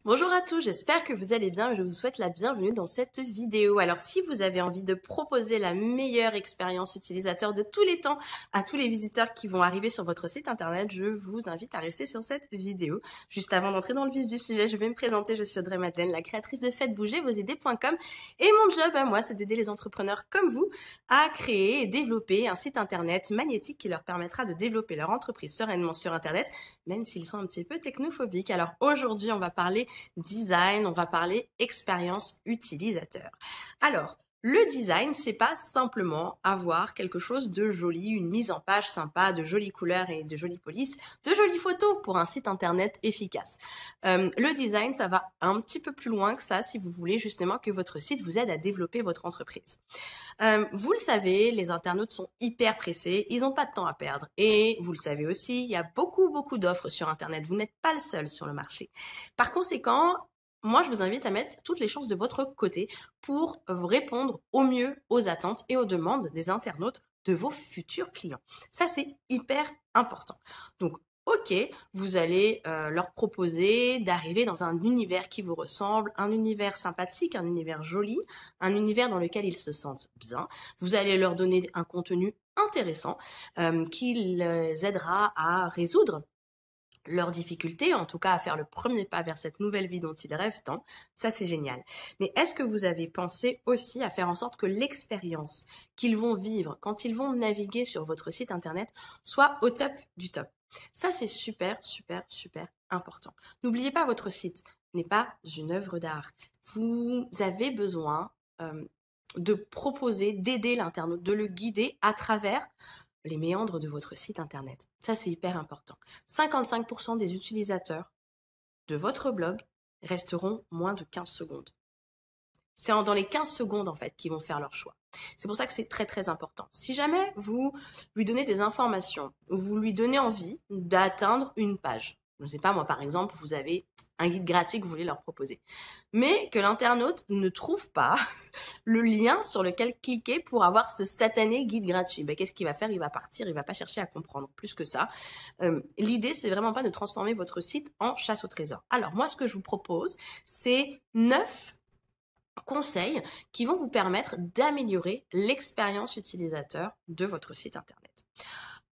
Bonjour à tous, j'espère que vous allez bien et je vous souhaite la bienvenue dans cette vidéo. Alors si vous avez envie de proposer la meilleure expérience utilisateur de tous les temps à tous les visiteurs qui vont arriver sur votre site internet, je vous invite à rester sur cette vidéo. Juste avant d'entrer dans le vif du sujet, je vais me présenter, je suis Audrey Madeleine, la créatrice de faitesbougervosidées.com et mon job à moi, c'est d'aider les entrepreneurs comme vous à créer et développer un site internet magnétique qui leur permettra de développer leur entreprise sereinement sur internet, même s'ils sont un petit peu technophobiques. Alors aujourd'hui, on va parler design, on va parler expérience utilisateur. Alors, le design, c'est pas simplement avoir quelque chose de joli, une mise en page sympa, de jolies couleurs et de jolies polices, de jolies photos pour un site internet efficace. Le design, ça va un petit peu plus loin que ça si vous voulez justement que votre site vous aide à développer votre entreprise. Vous le savez, les internautes sont hyper pressés, ils n'ont pas de temps à perdre. Et vous le savez aussi, il y a beaucoup d'offres sur Internet. Vous n'êtes pas le seul sur le marché. Par conséquent, moi, je vous invite à mettre toutes les chances de votre côté pour répondre au mieux aux attentes et aux demandes des internautes de vos futurs clients. Ça, c'est hyper important. Donc, ok, vous allez leur proposer d'arriver dans un univers qui vous ressemble, un univers sympathique, un univers joli, un univers dans lequel ils se sentent bien. Vous allez leur donner un contenu intéressant qui les aidera à résoudre leurs difficultés, en tout cas à faire le premier pas vers cette nouvelle vie dont ils rêvent tant. Ça, c'est génial. Mais est-ce que vous avez pensé aussi à faire en sorte que l'expérience qu'ils vont vivre quand ils vont naviguer sur votre site internet soit au top du top? Ça, c'est super important. N'oubliez pas, votre site n'est pas une œuvre d'art. Vous avez besoin de proposer, d'aider l'internaute, de le guider à travers les méandres de votre site internet. Ça, c'est hyper important. 55% des utilisateurs de votre blog resteront moins de 15 secondes. C'est dans les 15 secondes, en fait, qu'ils vont faire leur choix. C'est pour ça que c'est très important. Si jamais vous lui donnez des informations, ou vous lui donnez envie d'atteindre une page, je ne sais pas, moi, par exemple, vous avez un guide gratuit que vous voulez leur proposer, mais que l'internaute ne trouve pas le lien sur lequel cliquer pour avoir ce satané guide gratuit. Ben, qu'est-ce qu'il va faire? Il va partir, il va pas chercher à comprendre plus que ça. L'idée, c'est vraiment pas de transformer votre site en chasse au trésor. Alors, moi, ce que je vous propose, c'est 9 conseils qui vont vous permettre d'améliorer l'expérience utilisateur de votre site internet.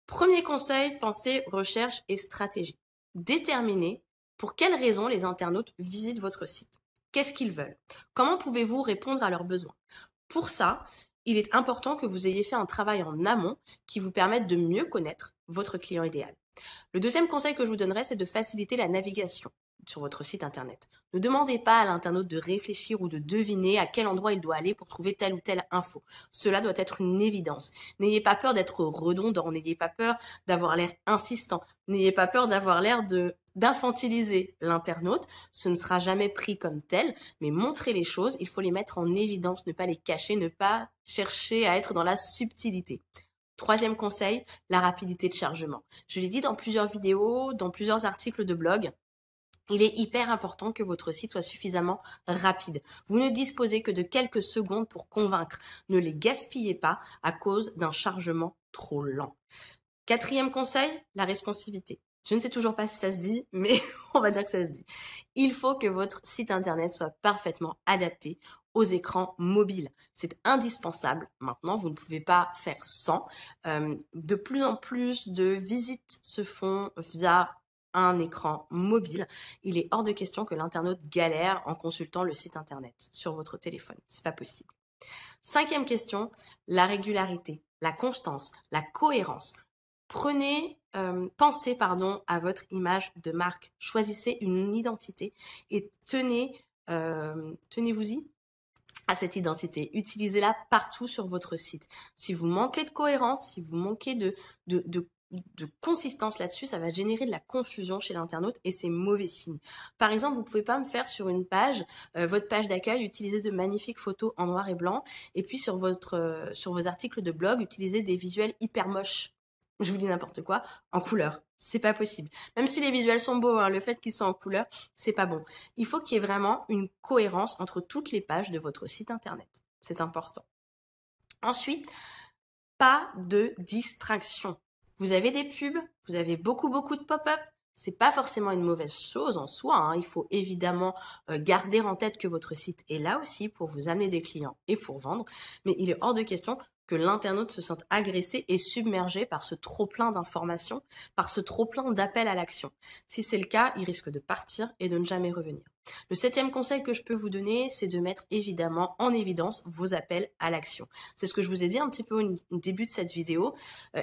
Premier conseil, pensez recherche et stratégie. Déterminez pour quelles raisons les internautes visitent votre site. Qu'est-ce qu'ils veulent? Comment pouvez-vous répondre à leurs besoins? Pour ça, il est important que vous ayez fait un travail en amont qui vous permette de mieux connaître votre client idéal. Le deuxième conseil que je vous donnerai, c'est de faciliter la navigation sur votre site internet. Ne demandez pas à l'internaute de réfléchir ou de deviner à quel endroit il doit aller pour trouver telle ou telle info. Cela doit être une évidence. N'ayez pas peur d'être redondant, n'ayez pas peur d'avoir l'air insistant, n'ayez pas peur d'avoir l'air d'infantiliser l'internaute. Ce ne sera jamais pris comme tel, mais montrez les choses, il faut les mettre en évidence, ne pas les cacher, ne pas chercher à être dans la subtilité. Troisième conseil, la rapidité de chargement. Je l'ai dit dans plusieurs vidéos, dans plusieurs articles de blog, il est hyper important que votre site soit suffisamment rapide. Vous ne disposez que de quelques secondes pour convaincre. Ne les gaspillez pas à cause d'un chargement trop lent. Quatrième conseil, la responsivité. Je ne sais toujours pas si ça se dit, mais on va dire que ça se dit. Il faut que votre site internet soit parfaitement adapté aux écrans mobiles. C'est indispensable. Maintenant, vous ne pouvez pas faire sans. De plus en plus de visites se font via un écran mobile. Il est hors de question que l'internaute galère en consultant le site internet sur votre téléphone. C'est pas possible. Cinquième question, la régularité, la constance, la cohérence. Pensez à votre image de marque. Choisissez une identité et tenez-vous-y à cette identité. Utilisez-la partout sur votre site. Si vous manquez de cohérence, si vous manquez de consistance là-dessus, ça va générer de la confusion chez l'internaute et c'est mauvais signe. Par exemple, vous pouvez pas me faire sur une page, votre page d'accueil, utiliser de magnifiques photos en noir et blanc et puis sur vos articles de blog, utiliser des visuels hyper moches. Je vous dis n'importe quoi, en couleur. C'est pas possible. Même si les visuels sont beaux, hein, le fait qu'ils soient en couleur, c'est pas bon. Il faut qu'il y ait vraiment une cohérence entre toutes les pages de votre site internet. C'est important. Ensuite, pas de distraction. Vous avez des pubs, vous avez beaucoup de pop-up, C'est pas forcément une mauvaise chose en soi, hein. Il faut évidemment garder en tête que votre site est là aussi pour vous amener des clients et pour vendre, mais il est hors de question que l'internaute se sente agressé et submergé par ce trop-plein d'informations, par ce trop-plein d'appels à l'action. Si c'est le cas, il risque de partir et de ne jamais revenir. Le 7e conseil que je peux vous donner, c'est de mettre évidemment en évidence vos appels à l'action. C'est ce que je vous ai dit un petit peu au début de cette vidéo.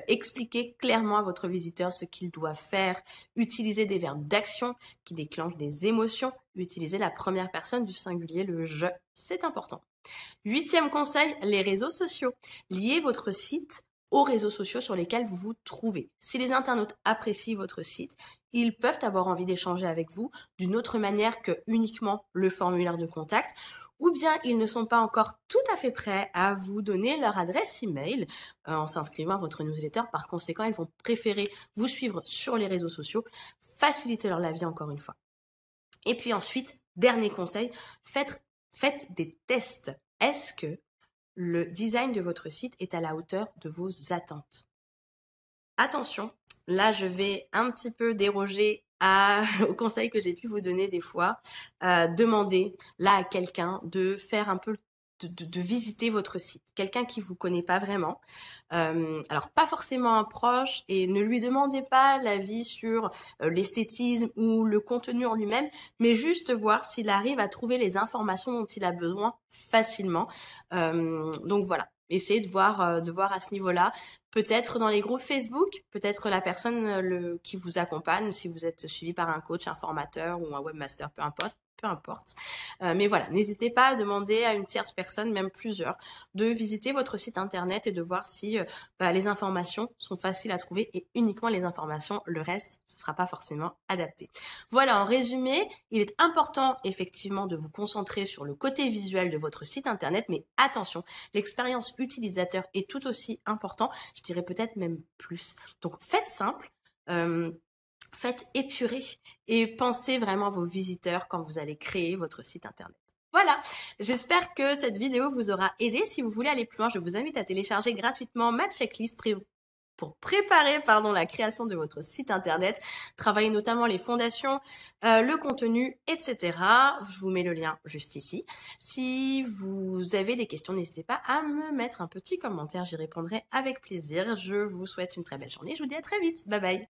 Expliquez clairement à votre visiteur ce qu'il doit faire, utiliser des verbes d'action qui déclenchent des émotions, utiliser la première personne du singulier, le je, c'est important. 8e conseil, les réseaux sociaux. Liez votre site aux réseaux sociaux sur lesquels vous vous trouvez. Si les internautes apprécient votre site, ils peuvent avoir envie d'échanger avec vous d'une autre manière que uniquement le formulaire de contact, ou bien ils ne sont pas encore tout à fait prêts à vous donner leur adresse email en s'inscrivant à votre newsletter. Par conséquent, ils vont préférer vous suivre sur les réseaux sociaux, faciliter leur la vie encore une fois. Et puis ensuite, dernier conseil, faites des tests. Est-ce que le design de votre site est à la hauteur de vos attentes? Attention, là je vais un petit peu déroger aux conseils que j'ai pu vous donner des fois. Demandez là à quelqu'un de faire un peu de visiter votre site, quelqu'un qui vous connaît pas vraiment. Alors pas forcément un proche, et ne lui demandez pas l'avis sur l'esthétisme ou le contenu en lui-même, mais juste voir s'il arrive à trouver les informations dont il a besoin facilement. Donc voilà. Essayez de voir à ce niveau-là. Peut-être dans les groupes Facebook, peut-être la personne qui vous accompagne, si vous êtes suivi par un coach, un formateur ou un webmaster, peu importe. Mais voilà, n'hésitez pas à demander à une tierce personne, même plusieurs, de visiter votre site internet et de voir si les informations sont faciles à trouver, et uniquement les informations, le reste, ce ne sera pas forcément adapté. Voilà, en résumé, il est important effectivement de vous concentrer sur le côté visuel de votre site internet, mais attention, l'expérience utilisateur est tout aussi important, je dirais peut-être même plus. Donc faites simple. Faites épuré et pensez vraiment à vos visiteurs quand vous allez créer votre site internet. Voilà, j'espère que cette vidéo vous aura aidé. Si vous voulez aller plus loin, je vous invite à télécharger gratuitement ma checklist pour préparer la création de votre site internet, travailler notamment les fondations, le contenu, etc. Je vous mets le lien juste ici. Si vous avez des questions, n'hésitez pas à me mettre un petit commentaire, j'y répondrai avec plaisir. Je vous souhaite une très belle journée, je vous dis à très vite, bye bye.